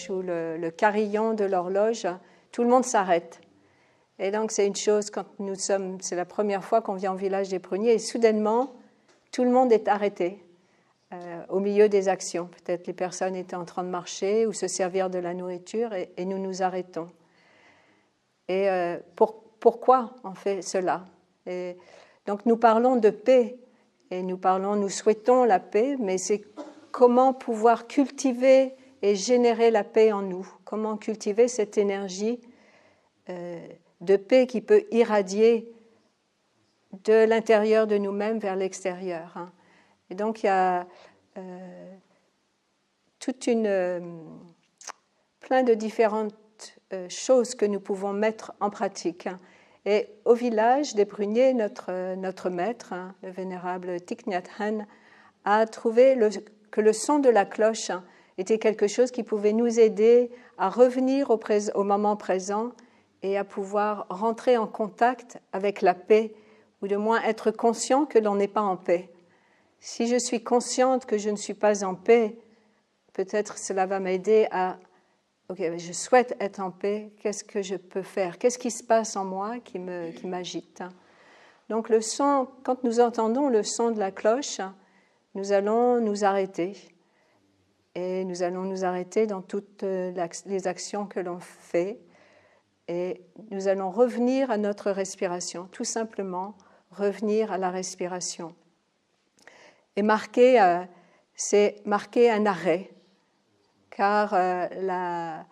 ou le carillon de l'horloge, tout le monde s'arrête. Et donc c'est une chose, c'est la première fois qu'on vient au village des pruniers, et soudainement, tout le monde est arrêté au milieu des actions. Peut-être les personnes étaient en train de marcher ou se servir de la nourriture, et nous nous arrêtons. Et pourquoi on fait cela? Et donc nous parlons de paix, et nous souhaitons la paix, mais c'est comment pouvoir cultiver et générer la paix en nous, comment cultiver cette énergie de paix qui peut irradier de l'intérieur de nous-mêmes vers l'extérieur. Et donc il y a plein de différentes choses que nous pouvons mettre en pratique. Et au village des pruniers, notre maître, le vénérable Thich Nhat Hanh, a trouvé que le son de la cloche était quelque chose qui pouvait nous aider à revenir au moment présent et à pouvoir rentrer en contact avec la paix, ou de moins être conscient que l'on n'est pas en paix. Si je suis consciente que je ne suis pas en paix, peut-être cela va m'aider à ok, je souhaite être en paix, qu'est-ce que je peux faire? Qu'est-ce qui se passe en moi qui m'agite? Donc le son, quand nous entendons le son de la cloche, nous allons nous arrêter. Et nous allons nous arrêter dans toutes les actions que l'on fait. Et nous allons revenir à notre respiration, tout simplement revenir à la respiration. Et c'est marquer un arrêt, car la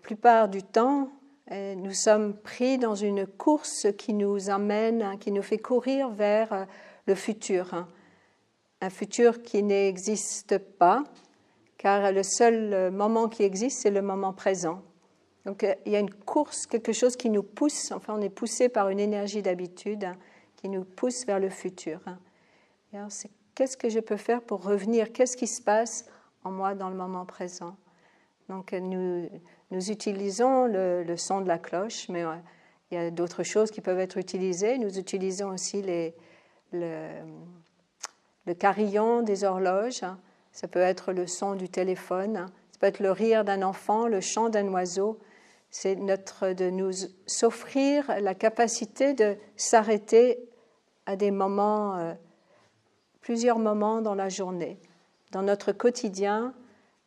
plupart du temps, nous sommes pris dans une course qui nous emmène, qui nous fait courir vers le futur. Un futur qui n'existe pas, car le seul moment qui existe, c'est le moment présent. Donc il y a une course, quelque chose qui nous pousse, enfin on est poussé par une énergie d'habitude qui nous pousse vers le futur. Et alors qu'est-ce que je peux faire pour revenir? Qu'est-ce qui se passe en moi dans le moment présent? Donc nous utilisons le son de la cloche, mais il y a d'autres choses qui peuvent être utilisées. Nous utilisons aussi le carillon des horloges. Ça peut être le son du téléphone, ça peut être le rire d'un enfant, le chant d'un oiseau. C'est de nous s'offrir la capacité de s'arrêter à des moments, plusieurs moments dans la journée, dans notre quotidien,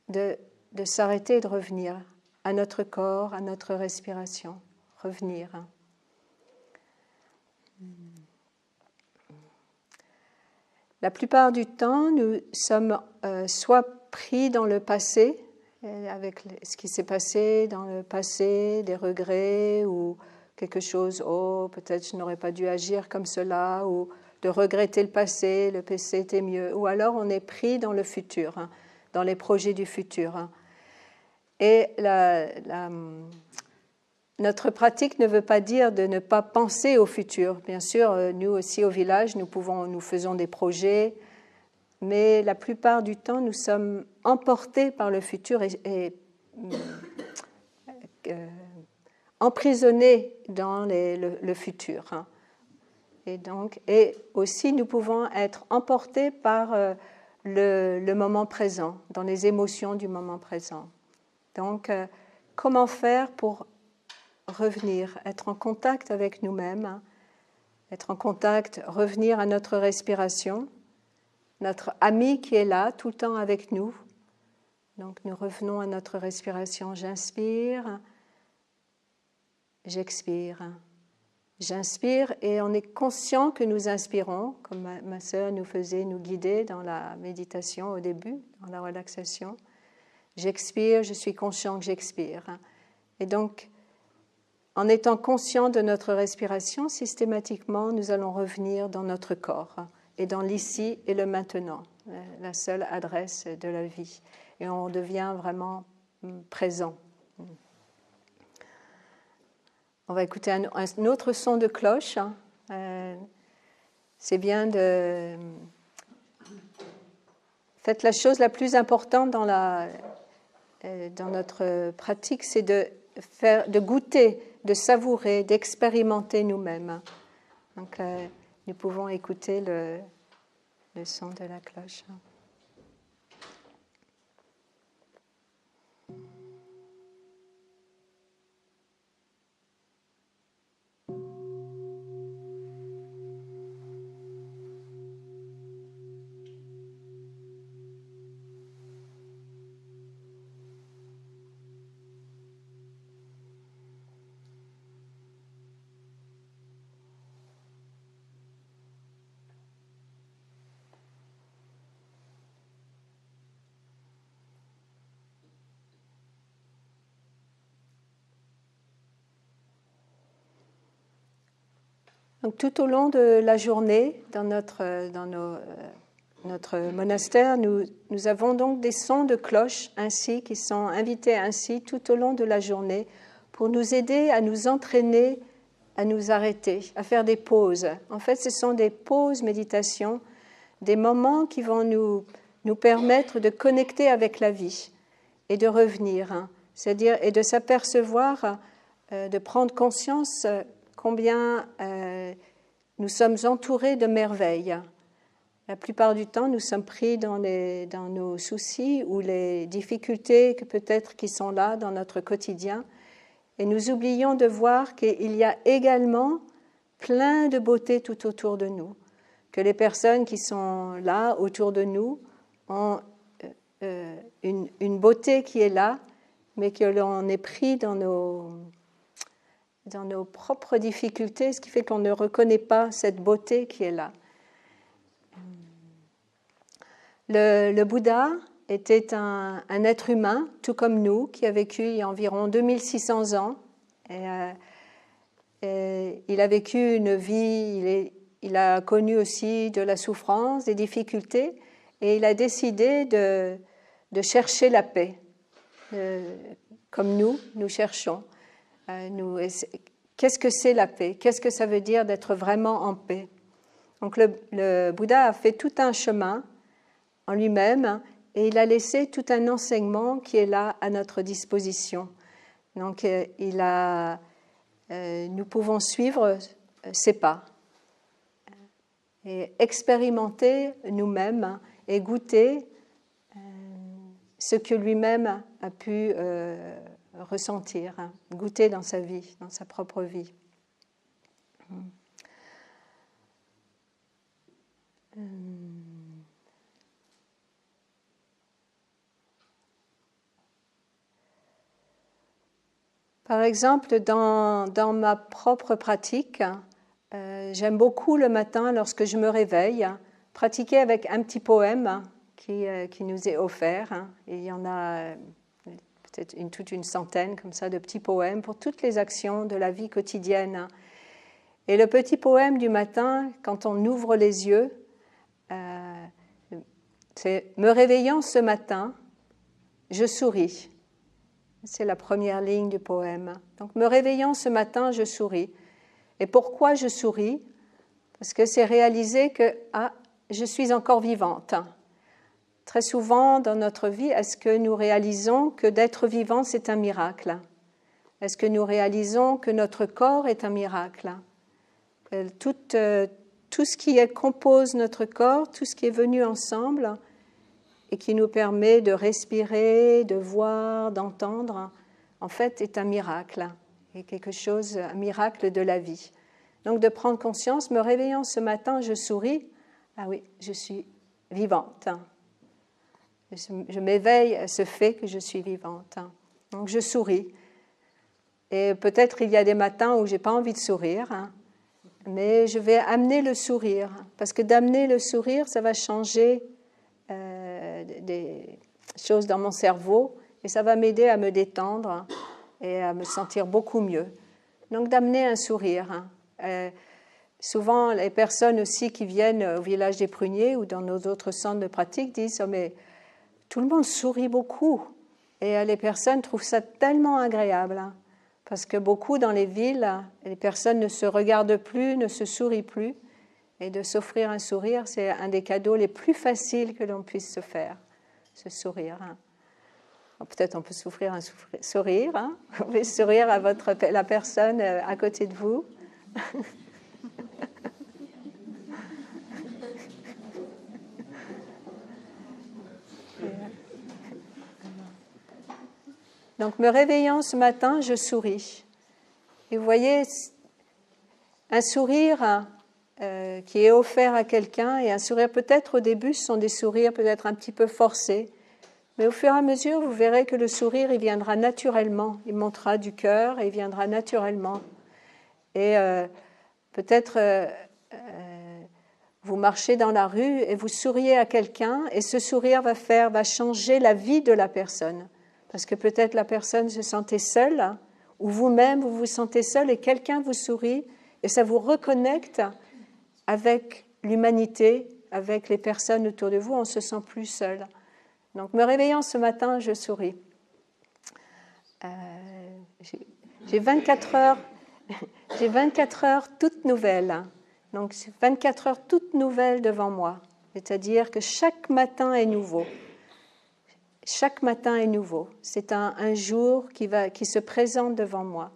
de s'arrêter et de revenir à notre corps, à notre respiration. Revenir. La plupart du temps, nous sommes soit pris dans le passé, avec ce qui s'est passé dans le passé, des regrets ou quelque chose, oh, peut-être je n'aurais pas dû agir comme cela, ou de regretter le passé était mieux, ou alors on est pris dans le futur, dans les projets du futur. Et notre pratique ne veut pas dire de ne pas penser au futur. Bien sûr, nous aussi au village, nous faisons des projets, mais la plupart du temps, nous sommes emportés par le futur et emprisonnés dans le futur. Et aussi, nous pouvons être emportés par le moment présent, dans les émotions du moment présent. Donc, comment faire pour revenir, être en contact avec nous-mêmes, être en contact, revenir à notre respiration, notre ami qui est là tout le temps avec nous. Donc nous revenons à notre respiration. J'inspire, j'expire. J'inspire et on est conscient que nous inspirons, comme ma sœur nous guidait dans la méditation au début, dans la relaxation. J'expire, je suis conscient que j'expire. Et donc, en étant conscient de notre respiration, systématiquement, nous allons revenir dans notre corps et dans l'ici et le maintenant, la seule adresse de la vie. Et on devient vraiment présent. On va écouter un autre son de cloche. C'est bien de... Faites la chose la plus importante dans notre pratique, c'est de goûter, de savourer, d'expérimenter nous-mêmes. Donc, nous pouvons écouter le son de la cloche. Donc, tout au long de la journée, dans notre monastère, nous avons donc des sons de cloche ainsi, qui sont invités ainsi tout au long de la journée pour nous aider à nous entraîner, à nous arrêter, à faire des pauses. En fait, ce sont des pauses méditation, des moments qui vont nous permettre de connecter avec la vie et de revenir, c'est-à-dire et de s'apercevoir, de prendre conscience combien nous sommes entourés de merveilles. La plupart du temps, nous sommes pris dans nos soucis ou les difficultés que peut-être qui sont là dans notre quotidien, et nous oublions de voir qu'il y a également plein de beauté tout autour de nous, que les personnes qui sont là autour de nous ont une beauté qui est là, mais que l'on est pris dans nos propres difficultés, ce qui fait qu'on ne reconnaît pas cette beauté qui est là. Le Bouddha était un être humain, tout comme nous, qui a vécu il y a environ 2600 ans. Et il a vécu une vie, il a connu aussi de la souffrance, des difficultés, et il a décidé de chercher la paix, comme nous cherchons. Qu'est-ce que c'est la paix? Qu'est-ce que ça veut dire d'être vraiment en paix? Donc le Bouddha a fait tout un chemin en lui-même et il a laissé tout un enseignement qui est là à notre disposition. Donc nous pouvons suivre ses pas et expérimenter nous-mêmes et goûter ce que lui-même a pu ressentir, goûter dans sa vie, dans sa propre vie. Par exemple, dans ma propre pratique, j'aime beaucoup le matin, lorsque je me réveille, pratiquer avec un petit poème qui nous est offert. Et il y en a peut-être toute une centaine comme ça de petits poèmes pour toutes les actions de la vie quotidienne. Et le petit poème du matin, quand on ouvre les yeux, c'est « Me réveillant ce matin, je souris ». C'est la première ligne du poème. Donc, me réveillant ce matin, je souris. Et pourquoi je souris? Parce que c'est réaliser que je suis encore vivante. Très souvent dans notre vie, est-ce que nous réalisons que d'être vivant, c'est un miracle? Est-ce que nous réalisons que notre corps est un miracle? Tout ce qui compose notre corps, tout ce qui est venu ensemble, et qui nous permet de respirer, de voir, d'entendre, en fait, est un miracle, et un miracle de la vie. Donc, de prendre conscience, me réveillant ce matin, je souris, ah oui, je suis vivante. Je m'éveille à ce fait que je suis vivante. Donc, je souris. Et peut-être il y a des matins où je n'ai pas envie de sourire, mais je vais amener le sourire, parce que d'amener le sourire, ça va changer des choses dans mon cerveau et ça va m'aider à me détendre et à me sentir beaucoup mieux. Donc d'amener un sourire. Souvent, les personnes aussi qui viennent au village des Pruniers ou dans nos autres centres de pratique disent « Oh, mais tout le monde sourit beaucoup ». Et les personnes trouvent ça tellement agréable parce que beaucoup dans les villes, les personnes ne se regardent plus, ne se sourient plus. Et de s'offrir un sourire, c'est un des cadeaux les plus faciles que l'on puisse se faire, ce sourire. Peut-être on peut s'offrir un sourire. Vous pouvez sourire à la personne à côté de vous. Donc, me réveillant ce matin, je souris. Et vous voyez, un sourire qui est offert à quelqu'un, et un sourire peut-être au début, ce sont des sourires peut-être un petit peu forcés, mais au fur et à mesure, vous verrez que le sourire, il viendra naturellement, il montera du cœur et il viendra naturellement. Et peut-être vous marchez dans la rue et vous souriez à quelqu'un, et ce sourire va changer la vie de la personne, parce que peut-être la personne se sentait seule, ou vous-même vous vous sentez seul et quelqu'un vous sourit, et ça vous reconnecte avec l'humanité, avec les personnes autour de vous, on ne se sent plus seul. Donc, me réveillant ce matin, je souris. J'ai 24 heures, j'ai 24 heures toutes nouvelles. Donc, 24 heures toutes nouvelles devant moi. C'est-à-dire que chaque matin est nouveau. Chaque matin est nouveau. C'est un jour qui se présente devant moi.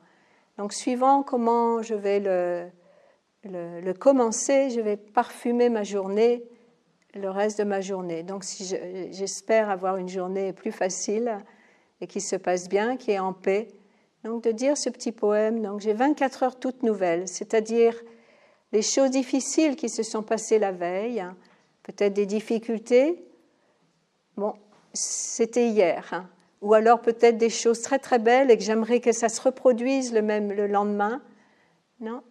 Donc, suivant comment je vais le commencer, je vais parfumer ma journée, le reste de ma journée. Donc, si j'espère avoir une journée plus facile et qui se passe bien, qui est en paix. Donc, de dire ce petit poème. Donc, j'ai 24 heures toutes nouvelles, c'est-à-dire les choses difficiles qui se sont passées la veille, peut-être des difficultés. Bon, c'était hier. Ou alors peut-être des choses très très belles et que j'aimerais que ça se reproduise le lendemain. Non,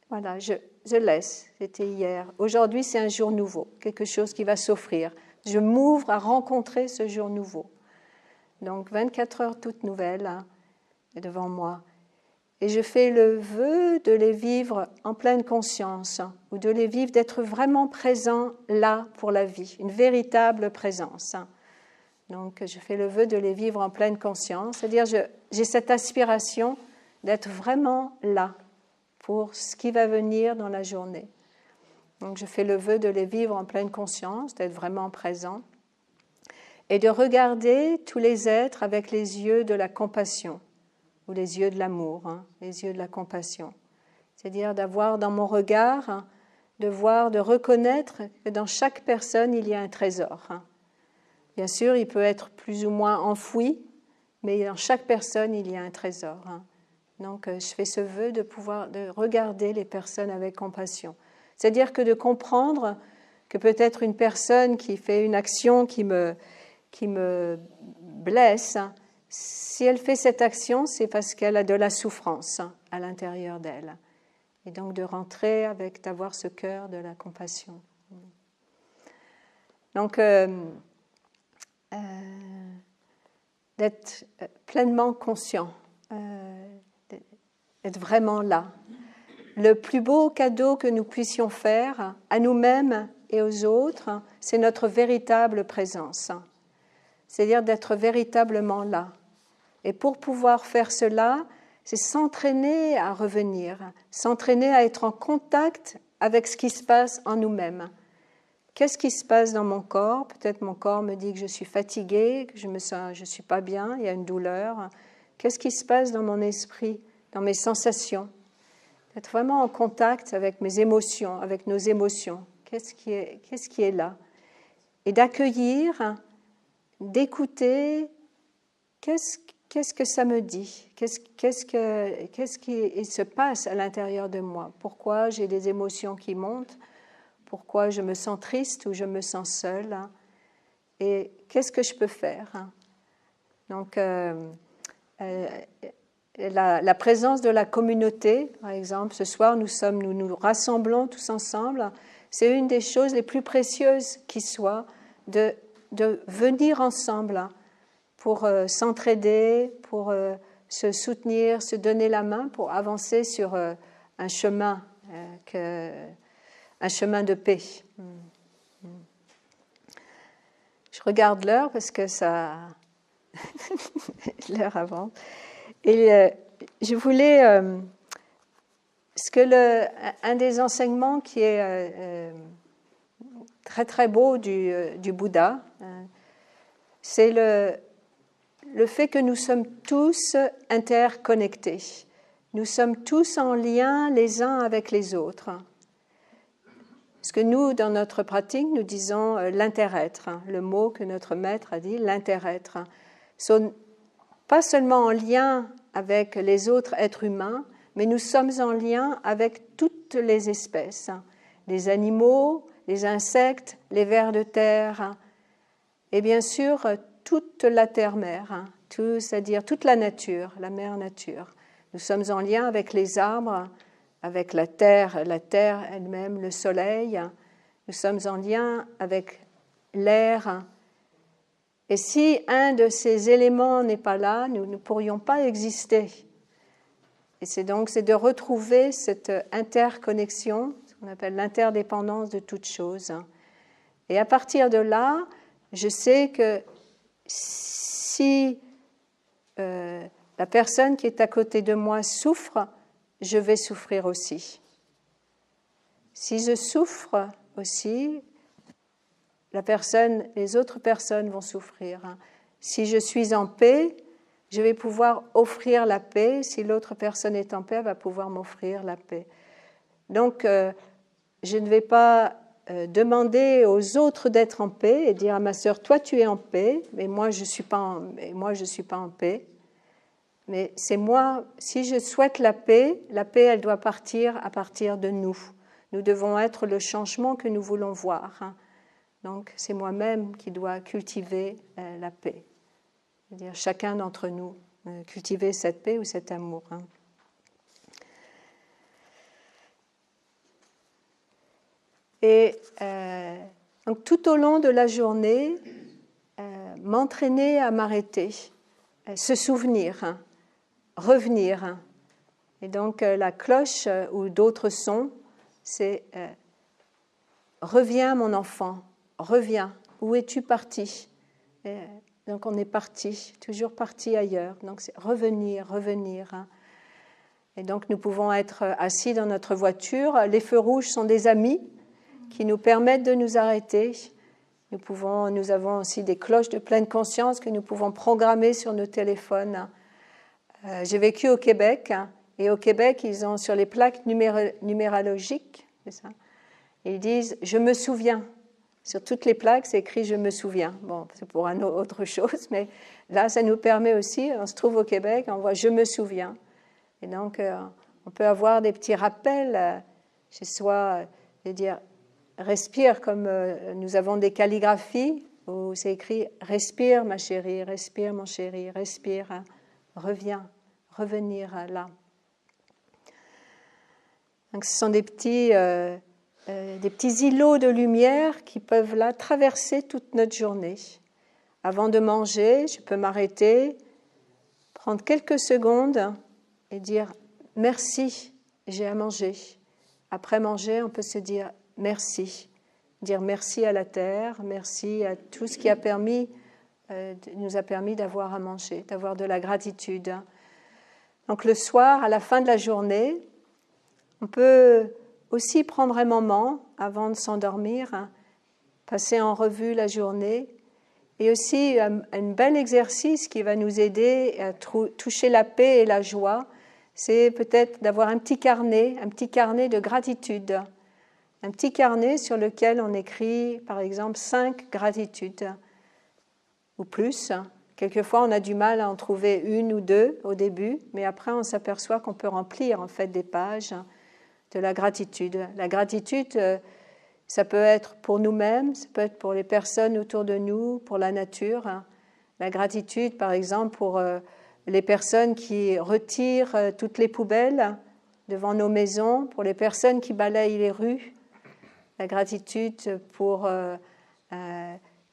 voilà, je laisse. C'était hier. Aujourd'hui, c'est un jour nouveau, quelque chose qui va s'offrir. Je m'ouvre à rencontrer ce jour nouveau. Donc 24 heures toutes nouvelles devant moi. Et je fais le vœu de les vivre en pleine conscience, ou de les vivre, d'être vraiment présent là pour la vie, une véritable présence. Donc je fais le vœu de les vivre en pleine conscience, c'est-à-dire j'ai cette aspiration d'être vraiment là pour ce qui va venir dans la journée. Donc je fais le vœu de les vivre en pleine conscience, d'être vraiment présent, et de regarder tous les êtres avec les yeux de la compassion, ou les yeux de l'amour, les yeux de la compassion. C'est-à-dire d'avoir dans mon regard, de reconnaître que dans chaque personne, il y a un trésor. Bien sûr, il peut être plus ou moins enfoui, mais dans chaque personne, il y a un trésor. Donc, je fais ce vœu de regarder les personnes avec compassion. C'est-à-dire que de comprendre que peut-être une personne qui fait une action qui me blesse, si elle fait cette action, c'est parce qu'elle a de la souffrance à l'intérieur d'elle. Et donc de rentrer d'avoir ce cœur de la compassion. Donc, d'être pleinement conscient, d'être vraiment là. Le plus beau cadeau que nous puissions faire à nous-mêmes et aux autres, c'est notre véritable présence. C'est-à-dire d'être véritablement là. Et pour pouvoir faire cela, c'est s'entraîner à revenir, s'entraîner à être en contact avec ce qui se passe en nous-mêmes. Qu'est-ce qui se passe dans mon corps ? Peut-être mon corps me dit que je suis fatiguée, que je ne suis pas bien, il y a une douleur. Qu'est-ce qui se passe dans mon esprit, dans mes sensations ? D'être vraiment en contact avec mes émotions, avec nos émotions. Qu'est-ce qui est là ? Et d'accueillir, d'écouter, qu'est-ce que ça me dit ? Qu'est-ce qui se passe à l'intérieur de moi ? Pourquoi j'ai des émotions qui montent ? Pourquoi je me sens triste ou je me sens seule ? Et qu'est-ce que je peux faire ? Donc, la présence de la communauté, par exemple, ce soir nous nous rassemblons tous ensemble, c'est une des choses les plus précieuses qui soit de venir ensemble pour s'entraider, pour se soutenir, se donner la main, pour avancer sur un chemin de paix. Je regarde l'heure parce que ça... l'heure avance. Et je voulais... un des enseignements qui est très très beau du Bouddha, c'est le fait que nous sommes tous interconnectés. Nous sommes tous en lien les uns avec les autres. Parce que nous, dans notre pratique, nous disons l'inter-être, le mot que notre maître a dit, l'inter-être. Sont pas seulement en lien avec les autres êtres humains, mais nous sommes en lien avec toutes les espèces, les animaux, les insectes, les vers de terre, et bien sûr toute la terre-mère, c'est-à-dire toute la nature, la mère nature. Nous sommes en lien avec les arbres, avec la terre elle-même, le soleil. Nous sommes en lien avec l'air. Et si un de ces éléments n'est pas là, nous ne pourrions pas exister. Et c'est de retrouver cette interconnexion, ce qu'on appelle l'interdépendance de toute chose. Et à partir de là, je sais que si la personne qui est à côté de moi souffre, je vais souffrir aussi. Si je souffre aussi, les autres personnes vont souffrir. Si je suis en paix, je vais pouvoir offrir la paix. Si l'autre personne est en paix, elle va pouvoir m'offrir la paix. Donc, je ne vais pas demander aux autres d'être en paix et dire à ma sœur, toi tu es en paix, mais moi je ne suis pas en paix. Mais c'est moi, si je souhaite la paix, elle doit partir à partir de nous. Nous devons être le changement que nous voulons voir. Donc, c'est moi-même qui dois cultiver la paix. C'est-à-dire chacun d'entre nous, cultiver cette paix ou cet amour. Et donc, tout au long de la journée, m'entraîner à m'arrêter, se souvenir, revenir. Et donc, la cloche ou d'autres sons, c'est reviens mon enfant, reviens, où es-tu parti? Et donc on est parti, toujours parti ailleurs. Donc c'est revenir. Et donc nous pouvons être assis dans notre voiture. Les feux rouges sont des amis qui nous permettent de nous arrêter. Nous avons aussi des cloches de pleine conscience que nous pouvons programmer sur nos téléphones. J'ai vécu au Québec, et au Québec, ils ont sur les plaques numérologiques, c'est ça, ils disent « je me souviens ». Sur toutes les plaques, c'est écrit « je me souviens ». Bon, c'est pour autre chose, mais là, ça nous permet aussi, on se trouve au Québec, on voit « je me souviens ». Et donc, on peut avoir des petits rappels chez soi, dire « respire », comme nous avons des calligraphies où c'est écrit « respire ma chérie, respire mon chéri, respire, reviens, revenir là ». Donc, ce sont des petits îlots de lumière qui peuvent là traverser toute notre journée. Avant de manger, je peux m'arrêter, prendre quelques secondes et dire « merci, j'ai à manger ». Après manger, on peut se dire « merci ». Dire merci à la terre, merci à tout ce qui nous a permis d'avoir à manger, d'avoir de la gratitude. Donc le soir, à la fin de la journée, on peut aussi prendre un moment avant de s'endormir, passer en revue la journée, et aussi un bel exercice qui va nous aider à toucher la paix et la joie, c'est peut-être d'avoir un petit carnet de gratitude, un petit carnet sur lequel on écrit par exemple 5 gratitudes ou plus. Quelquefois on a du mal à en trouver 1 ou 2 au début, mais après on s'aperçoit qu'on peut remplir en fait des pages de la gratitude. La gratitude, ça peut être pour nous-mêmes, ça peut être pour les personnes autour de nous, pour la nature. La gratitude, par exemple, pour les personnes qui retirent toutes les poubelles devant nos maisons, pour les personnes qui balayent les rues. La gratitude pour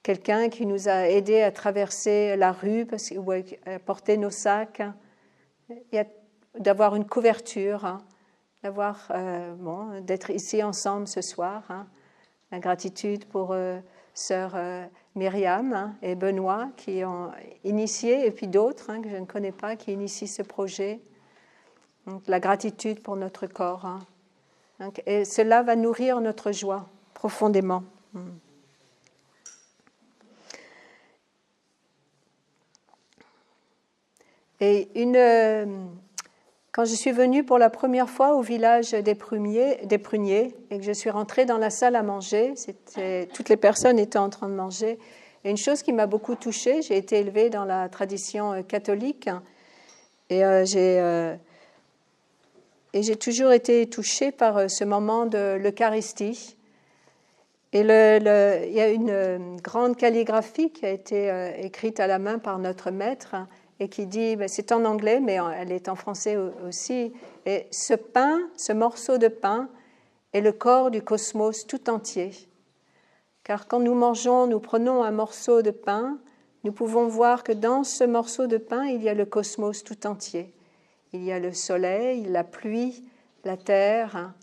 quelqu'un qui nous a aidés à traverser la rue ou à porter nos sacs. D'avoir une couverture, d'être ici ensemble ce soir. La gratitude pour sœur Myriam et Benoît qui ont initié, et puis d'autres que je ne connais pas qui initient ce projet. Donc, la gratitude pour notre corps. Donc, et cela va nourrir notre joie profondément. Et quand je suis venue pour la première fois au village des Pruniers et que je suis rentrée dans la salle à manger, toutes les personnes étaient en train de manger. Et une chose qui m'a beaucoup touchée, j'ai été élevée dans la tradition catholique et j'ai toujours été touchée par ce moment de l'Eucharistie. Et il y a une grande calligraphie qui a été écrite à la main par notre maître et qui dit, c'est en anglais, mais elle est en français aussi, et ce pain, ce morceau de pain, est le corps du cosmos tout entier. Car quand nous mangeons, nous prenons un morceau de pain, nous pouvons voir que dans ce morceau de pain, il y a le cosmos tout entier. Il y a le soleil, la pluie, la terre.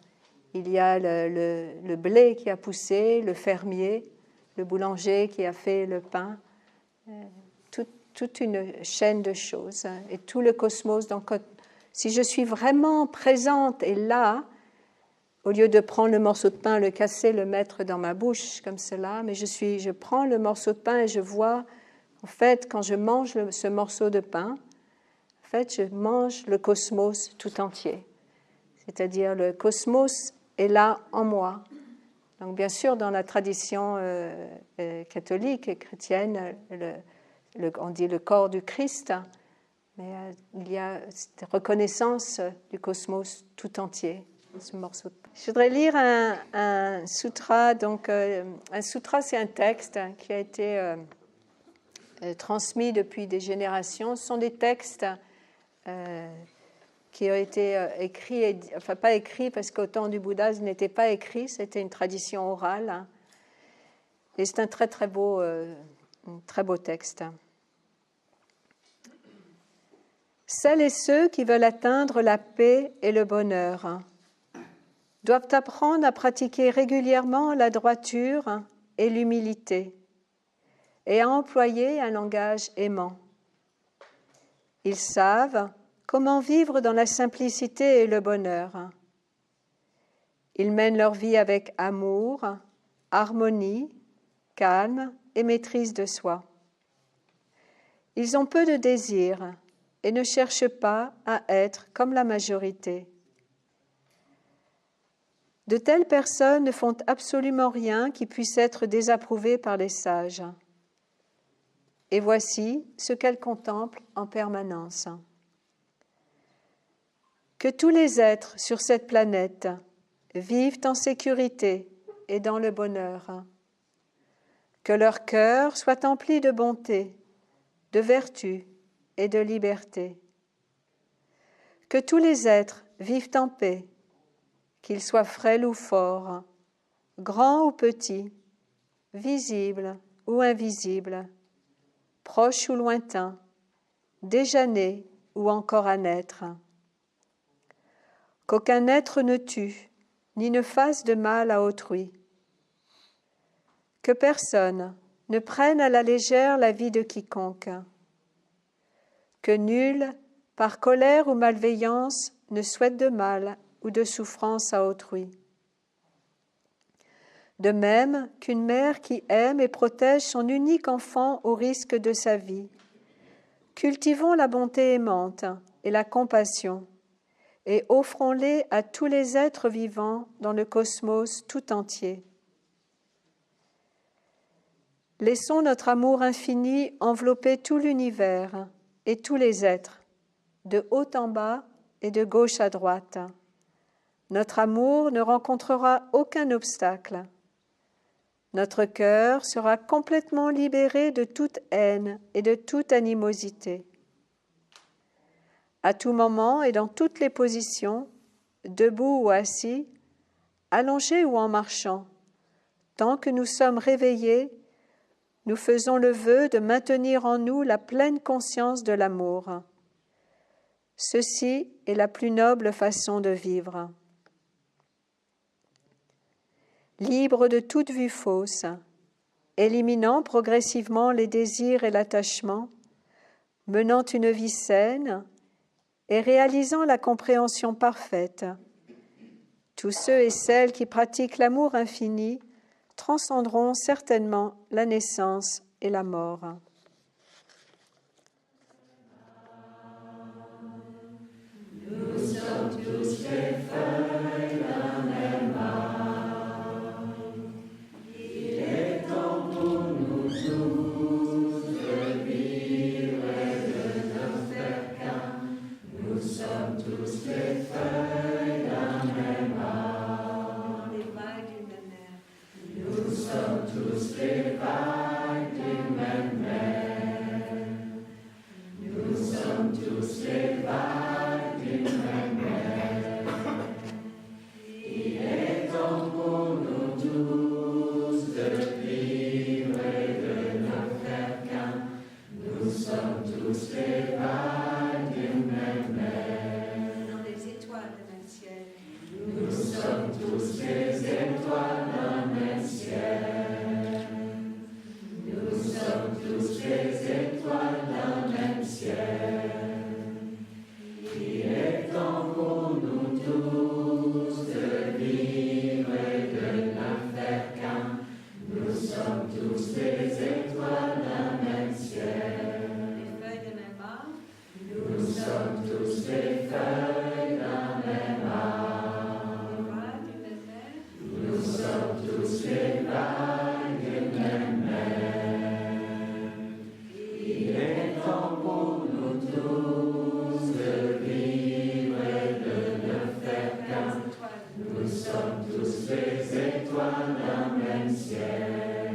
Il y a le blé qui a poussé, le fermier, le boulanger qui a fait le pain. Toute une chaîne de choses. Et tout le cosmos. Donc, si je suis vraiment présente et là, au lieu de prendre le morceau de pain, le casser, le mettre dans ma bouche comme cela, mais je prends le morceau de pain et je vois, en fait, quand je mange ce morceau de pain, en fait, je mange le cosmos tout entier. C'est-à-dire, le cosmos est là en moi. Donc, bien sûr, dans la tradition catholique et chrétienne, on dit le corps du Christ, mais il y a cette reconnaissance du cosmos tout entier. Ce morceau. Je voudrais lire un sutra. Donc, un sutra, c'est un texte qui a été transmis depuis des générations. Ce sont des textes qui ont été écrits, enfin pas écrits parce qu'au temps du Bouddha, ils n'étaient pas écrits, c'était une tradition orale. Et c'est un très très beau texte. Celles et ceux qui veulent atteindre la paix et le bonheur doivent apprendre à pratiquer régulièrement la droiture et l'humilité et à employer un langage aimant. Ils savent comment vivre dans la simplicité et le bonheur. Ils mènent leur vie avec amour, harmonie, calme et maîtrise de soi. Ils ont peu de désirs et ne cherchent pas à être comme la majorité. De telles personnes ne font absolument rien qui puisse être désapprouvé par les sages. Et voici ce qu'elles contemplent en permanence. Que tous les êtres sur cette planète vivent en sécurité et dans le bonheur. Que leur cœur soit empli de bonté, de vertu et de liberté. Que tous les êtres vivent en paix, qu'ils soient frêles ou forts, grands ou petits, visibles ou invisibles, proches ou lointains, déjà nés ou encore à naître. Qu'aucun être ne tue, ni ne fasse de mal à autrui. Que personne ne prenne à la légère la vie de quiconque. Que nul, par colère ou malveillance, ne souhaite de mal ou de souffrance à autrui. De même qu'une mère qui aime et protège son unique enfant au risque de sa vie. Cultivons la bonté aimante et la compassion et offrons-les à tous les êtres vivants dans le cosmos tout entier. Laissons notre amour infini envelopper tout l'univers et tous les êtres, de haut en bas et de gauche à droite. Notre amour ne rencontrera aucun obstacle. Notre cœur sera complètement libéré de toute haine et de toute animosité. À tout moment et dans toutes les positions, debout ou assis, allongés ou en marchant, tant que nous sommes réveillés, nous faisons le vœu de maintenir en nous la pleine conscience de l'amour. Ceci est la plus noble façon de vivre. Libre de toute vue fausse, éliminant progressivement les désirs et l'attachement, menant une vie saine et réalisant la compréhension parfaite, tous ceux et celles qui pratiquent l'amour infini transcenderont certainement la naissance et la mort. Nous sommes tous les feuilles d'un même arbre. Il est temps pour nous tous de vivre et de ne faire qu'un. Nous sommes tous les feuilles d'un même arbre. Les vagues d'une mer. Nous sommes tous les vagues d'une même mer. Nous sommes tous les vagues d'une même mer. temps pour nous tous de vivre et de ne faire qu'un. Nous sommes tous des étoiles d'un même ciel.